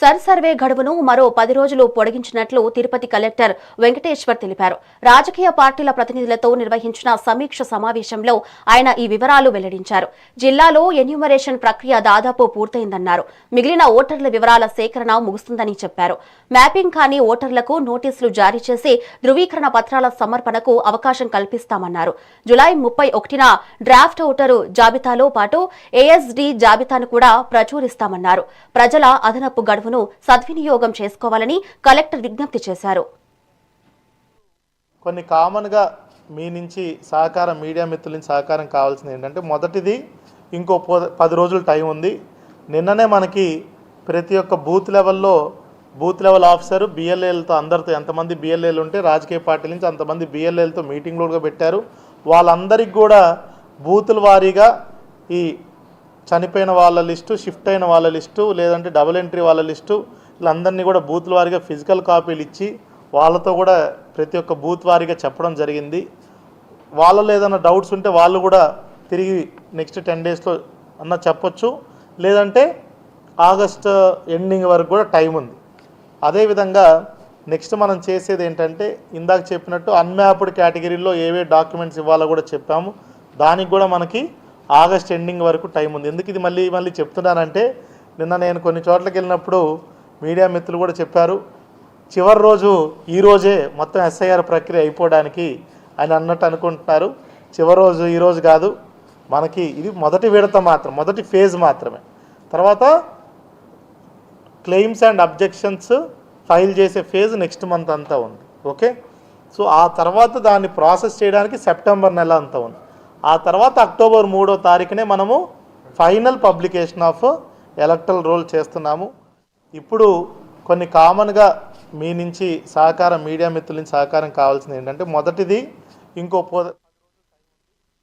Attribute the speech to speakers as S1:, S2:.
S1: Survey గడువును మరో 10 రోజులు పొడిగించినట్లు తిరుపతి కలెక్టర్ వెంకటేశ్వర్ తెలిపారు. రాజకీయ పార్టీల ప్రతినిధులతో నిర్వహించిన సమీక్ష సమావేశంలో ఆయన ఈ వివరాలు వెల్లడించారు. జిల్లాలో ఎన్యూమరేషన్ ప్రక్రియ దాదాపు పూర్తయిందన్నారు. మిగిలిన ఓటర్ల వివరాల సేకరణ ముగుస్తుందని చెప్పారు. మ్యాపింగ్ కాని ఓటర్లకు నోటీసులు జారీ చేసి ధృవీకరణ పత్రాల సమర్పణకు అవకాశం కల్పిస్తామన్నారు. జులై 31న డ్రాఫ్ట్ ఓటరు జాబితాలో పాటు ఏఎస్డీ జాబితాను కూడా ప్రచురిస్తామన్నారు. ప్రజల అదనపు గడువు సద్వినియోగం చేసుకోవాలని కలెక్టర్ విజ్ఞప్తి చేశారు.
S2: కొన్ని కామన్ గా మీ నుంచి సహకారం, మీడియా మిత్రుల నుంచి సహకారం కావాల్సింది ఏంటంటే, మొదటిది ఇంకో 10 రోజులు టైం ఉంది. నిన్ననే మనకి ప్రతి ఒక్క బూత్ లెవెల్ ఆఫీసర్ బిఎల్ఏలతో అందరితో ఎంతమంది బిఎల్ఏలు ఉంటే రాజకీయ పార్టీల నుంచి అంతమంది బిఎల్ఏలతో మీటింగ్లు పెట్టారు. వాళ్ళందరికీ కూడా బూతుల వారీగా ఈ చనిపోయిన వాళ్ళ లిస్టు, షిఫ్ట్ అయిన వాళ్ళ లిస్టు, లేదంటే డబుల్ ఎంట్రీ వాళ్ళ లిస్టు, వీళ్ళందరినీ కూడా బూతుల వారీగా ఫిజికల్ కాపీలు ఇచ్చి వాళ్ళతో కూడా ప్రతి ఒక్క బూత్ వారీగా చెప్పడం జరిగింది. వాళ్ళలో ఏదైనా డౌట్స్ ఉంటే వాళ్ళు కూడా తిరిగి నెక్స్ట్ 10 డేస్లో అన్న చెప్పొచ్చు, లేదంటే ఆగస్ట్ ఎండింగ్ వరకు కూడా టైం ఉంది. అదేవిధంగా నెక్స్ట్ మనం చేసేది ఏంటంటే, ఇందాక చెప్పినట్టు అన్మ్యాప్డ్ కేటగిరీలో ఏవే డాక్యుమెంట్స్ ఇవ్వాలో కూడా చెప్పాము. దానికి కూడా మనకి ఆగస్ట్ ఎండింగ్ వరకు టైం ఉంది. ఎందుకు ఇది మళ్ళీ చెప్తున్నానంటే, నిన్న నేను కొన్ని చోట్లకి వెళ్ళినప్పుడు మీడియా మిత్రులు కూడా చెప్పారు, చివరి రోజు ఈ రోజే మొత్తం ఎస్ఐఆర్ ప్రక్రియ అయిపోవడానికి ఆయన అన్నట్టు అనుకుంటున్నారు. చివరి రోజు ఈ రోజు కాదు, మనకి ఇది మొదటి విడత మాత్రం, మొదటి ఫేజ్ మాత్రమే. తర్వాత క్లెయిమ్స్ అండ్ అబ్జెక్షన్స్ ఫైల్ చేసే ఫేజ్ నెక్స్ట్ మంత్ అంతా ఉంది. ఓకే, సో ఆ తర్వాత దాన్ని ప్రాసెస్ చేయడానికి సెప్టెంబర్ నెల అంతా ఉంది. ఆ తర్వాత అక్టోబర్ 3వ తారీఖునే మనము final publication of electoral roll చేస్తున్నాము. ఇప్పుడు కొన్ని కామన్గా మీ నుంచి సహకారం, మీడియా మిత్రుల నుంచి సహకారం కావాల్సింది ఏంటంటే, మొదటిది ఇంకో